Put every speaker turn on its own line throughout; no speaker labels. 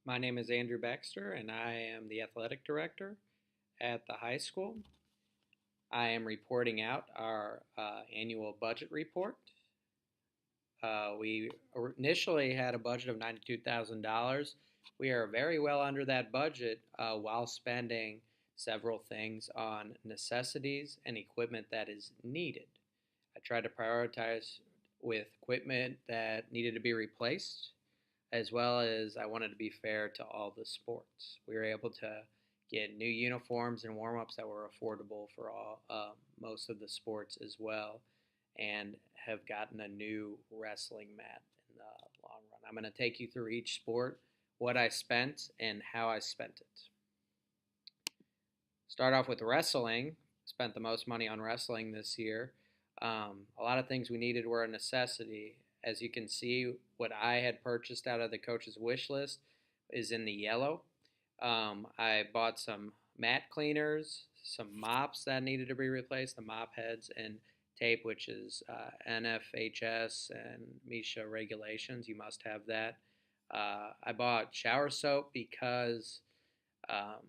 My name is Andrew Baxter, and I am the athletic director at the high school. I am reporting out our annual budget report. We initially had a budget of $92,000. We are very well under that budget while spending several things on necessities and equipment that is needed. I tried to prioritize with equipment that needed to be replaced, as well as I wanted to be fair to all the sports. We were able to get new uniforms and warm ups that were affordable for all most of the sports as well, and have gotten a new wrestling mat in the long run. I'm going to take you through each sport, what I spent, and how I spent it. Start off with wrestling. Spent the most money on wrestling this year. A lot of things we needed were a necessity. As you can see, what I had purchased out of the coach's wish list is in the yellow. I bought some mat cleaners, some mops that needed to be replaced, the mop heads, and tape, which is NFHS and MISHA regulations. You must have that. I bought shower soap because um,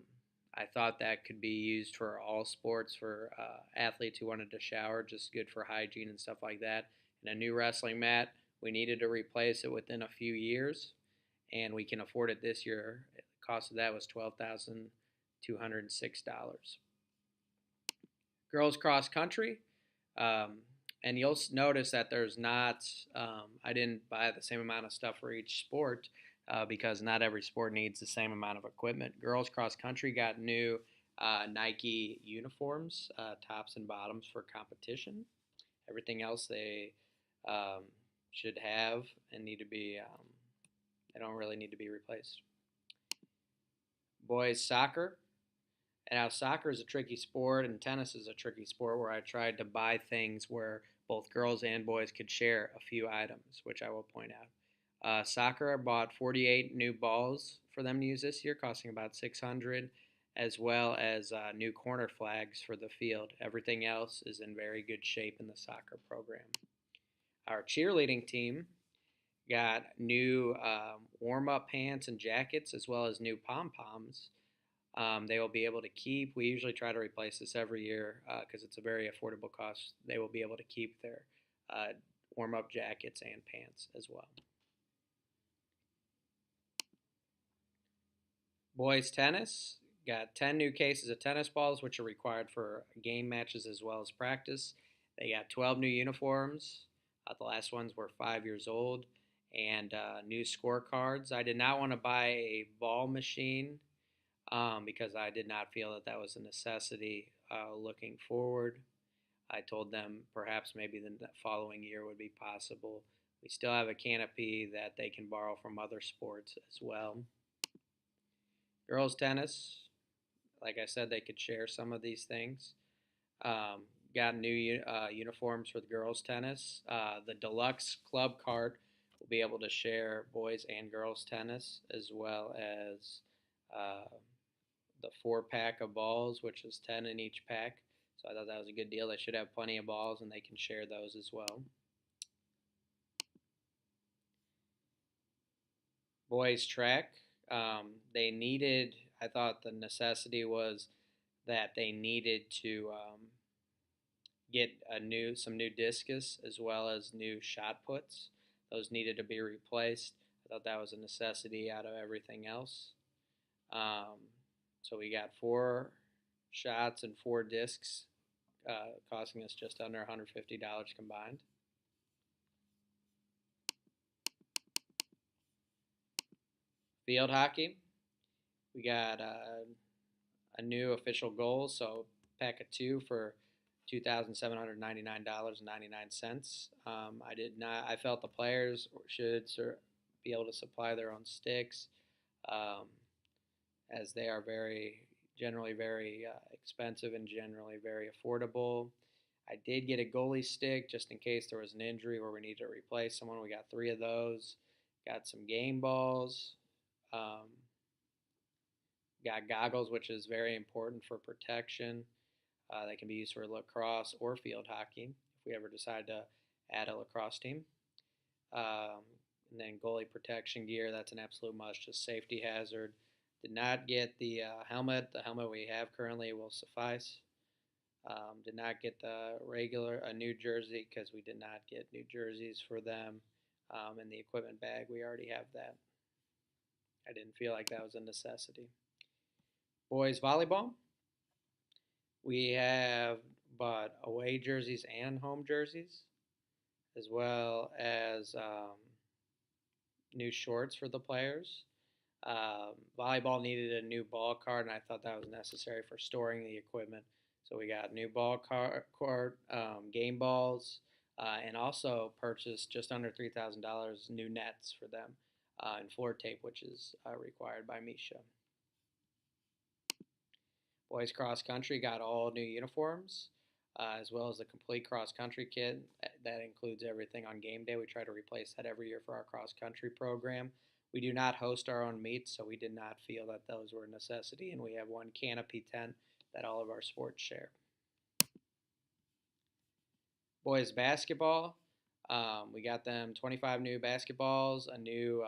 I thought that could be used for all sports for athletes who wanted to shower, just good for hygiene and stuff like that. And a new wrestling mat, we needed to replace it within a few years, and we can afford it this year. The cost of that was $12,206. Girls cross country, um, and you'll notice that there's not, I didn't buy the same amount of stuff for each sport because not every sport needs the same amount of equipment. Girls cross country got new Nike uniforms, tops and bottoms for competition. Everything else they um, should have and need to be, they don't really need to be replaced. Boys soccer. And now soccer is a tricky sport, and tennis is a tricky sport where I tried to buy things where both girls and boys could share a few items, which I will point out. Soccer, I bought 48 new balls for them to use this year, costing about 600, as well as new corner flags for the field. Everything else is in very good shape in the soccer program. Our cheerleading team got new warm-up pants and jackets, as well as new pom-poms. They will be able to keep. We usually try to replace this every year because it's a very affordable cost. They will be able to keep their warm-up jackets and pants as well. Boys tennis got 10 new cases of tennis balls, which are required for game matches as well as practice. They got 12 new uniforms. The last ones were 5 years old, and new scorecards. I did not want to buy a ball machine because I did not feel that that was a necessity looking forward. I told them perhaps maybe the following year would be possible. We still have a canopy that they can borrow from other sports as well. Girls tennis, like I said, they could share some of these things. Um, got new uniforms for the girls tennis. The deluxe club cart will be able to share boys and girls tennis, as well as uh, the 4 pack of balls, which is 10 in each pack. So I thought that was a good deal. They should have plenty of balls, and they can share those as well. Boys track, they needed. I thought the necessity was that they needed to get some new discus as well as new shot puts. Those needed to be replaced. I thought that was a necessity out of everything else. Um, so we got 4 shots and 4 discs, costing us just under $150 combined. Field hockey, we got a new official goal, so pack of 2 for $2,799.99. I did not. I felt the players should be able to supply their own sticks, um, as they are generally very expensive and generally very affordable. I did get a goalie stick just in case there was an injury where we needed to replace someone. We got 3 of those. Got some game balls. Um, got goggles, which is very important for protection. They can be used for lacrosse or field hockey if we ever decide to add a lacrosse team. Um, And then goalie protection gear, that's an absolute must, just safety hazard. Did not get the helmet. The helmet we have currently will suffice. Did not get the a new jersey because we did not get new jerseys for them. In the equipment bag, we already have that. I didn't feel like that was a necessity. Boys volleyball, we have bought away jerseys and home jerseys, as well as new shorts for the players. Volleyball needed a new ball cart, and I thought that was necessary for storing the equipment. So we got new ball cart, game balls, and also purchased just under $3,000 new nets for them, and floor tape, which is required by Misha. Boys cross country got all new uniforms, as well as a complete cross country kit. That includes everything on game day. We try to replace that every year for our cross country program. We do not host our own meets, so we did not feel that those were a necessity, and we have one canopy tent that all of our sports share. Boys basketball, we got them 25 new basketballs, a new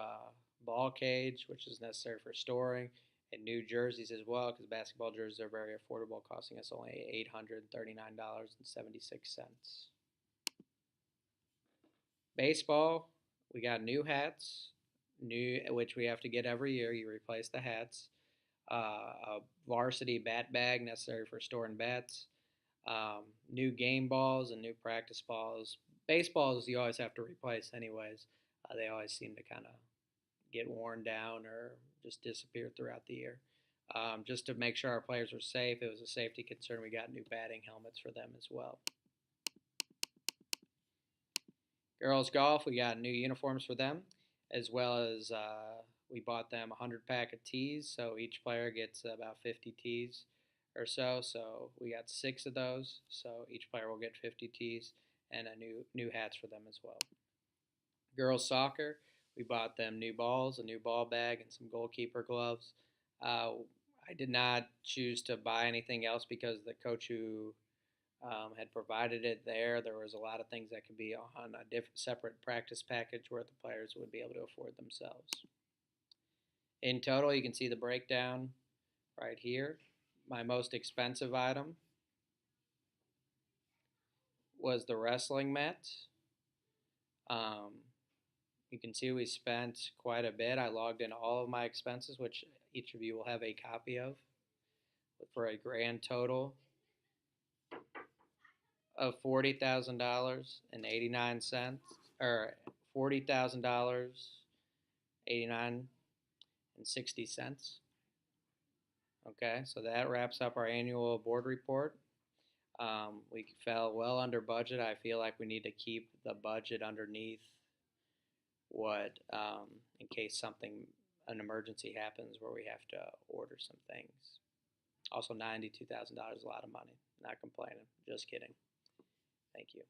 ball cage, which is necessary for storing, and new jerseys as well, because basketball jerseys are very affordable, costing us only $839.76. Baseball, we got new hats, which we have to get every year. You replace the hats. A varsity bat bag necessary for storing bats. New game balls and new practice balls. Baseballs you always have to replace anyways. They always seem to kind of get worn down or just disappear throughout the year. Just to make sure our players were safe, it was a safety concern. We got new batting helmets for them as well. Girls golf, we got new uniforms for them, as well as we bought them a 100-pack of tees, so each player gets about 50 tees or so. So we got 6 of those, so each player will get 50 tees and a new hats for them as well. Girls soccer, we bought them new balls, a new ball bag, and some goalkeeper gloves. I did not choose to buy anything else because the coach who had provided it there was a lot of things that could be on a separate practice package where the players would be able to afford themselves. In total, you can see the breakdown right here. My most expensive item was the wrestling mat. You can see we spent quite a bit. I logged in all of my expenses, which each of you will have a copy of, for a grand total of $40,000.89, or $40,000.89.60. Okay, so that wraps up our annual board report. We fell well under budget. I feel like we need to keep the budget underneath what, in case an emergency happens where we have to order some things. Also, $92,000 is a lot of money. Not complaining, just kidding. Thank you.